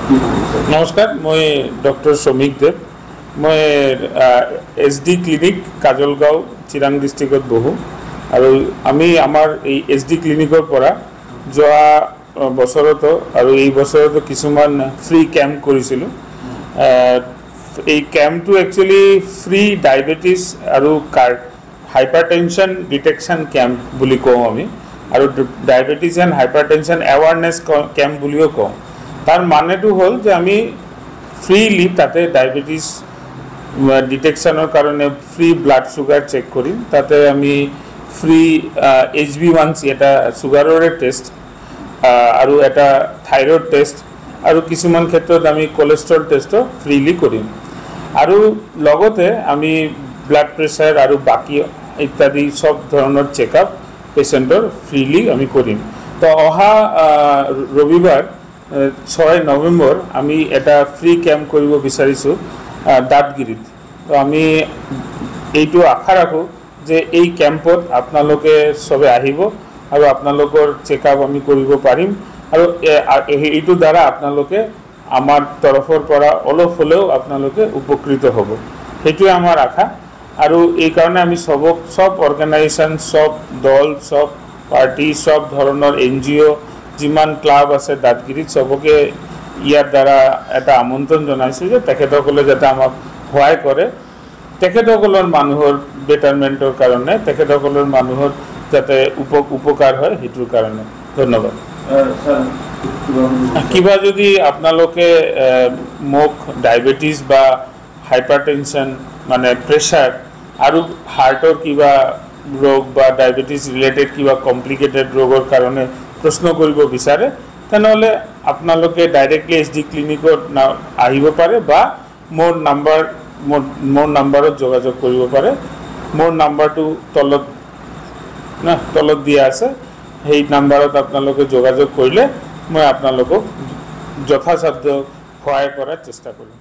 नमस्कार मैं डॉक्टर श्रमिक देव मैं SD क्लिनिक काजलगाँव चिराং डिस्ट्रिक्ट बहु और आमी आमार SD क्लिनिकर परा जोआ बছৰতো और এই বছৰতো কিছুমান फ्री कैम्प কৰিছিলো এই कैम्पটো एक्चुअली फ्री डायबिटीज और हाइपारटेंशन डिटेक्शन कैम्प বুলি কওঁ আমি और डायबिटीज एंड हाइपारटेंशन अवेयरनेस कैम्प বুলিও কওঁ तार मानेटो हल जे आमी फ्रीली ताते डायबिटीज डिटेक्शनर कारणे फ्री ब्लाड सुगार चेक करिम ताते आमी फ्री HB1C एटा सुगाररे टेस्ट और एटा थायरॉइड टेस्ट और किछुमान क्षेत्रत आमी कोलेस्ट्रल टेस्टो फ्रीली करिम और लगते आमी ब्लाड प्रेसार और बाकी इत्यादि सब धरनेर चेकआप पेशेंटर फ्रीली आमी करिम। तो अहा रविवार 6 नवेम्बर आमी एटा फ्री कैम्प करिब बिचारिছো दातगिरित। तो आमी एइटो आशा राखो जे এই कैम्पत आपनालोके सबे आहिब और आपनालोकर चेकआप आमी करिब पारिम और एइटो द्वारा आपनालोके आमार तरफर परा अलप हलेও आपनालोके उपकृत हब हेतुए आमार आशा और এই কারণে आमी सब अर्गानाइजेशन सब दल सब पार्टी सब धरनर NGO जिमान क्लाब आछे दातगिरित सबके यार द्वारा एटा आमंत्रण जनाइछो जे तेखेतসকলে যাতে আমাক সহায় কৰে তেখেতসকলৰ মানুহৰ বেটাৰমেন্টৰ কাৰণে তেখেতসকলৰ মানুহৰ যাতে উপকাৰ হয় হেতুৰ কাৰণে ধন্যবাদ। কিবা যদি আপোনালোকে মোক ডায়াবেটিস বা হাইপারটেনশন মানে প্রেসার और हार्टर किबा रोग बा डायबिटीज रिलेटेड किबा कम्प्लिकेटेड रोगर कारण प्रश्न करिब बिचारे तेनहले आपनालोके डायरेक्टली SD क्लिनिकत आहिब पारे बा मोर नाम्बारत जोगाजोग करिब पारे। मोर नाम्बारटो तलत दिया आछे हेई नाम्बारत आपनालोके जोगाजोग करिले मैं आपनालोকক यथासाध्य सहाय करार चेष्टा करिम।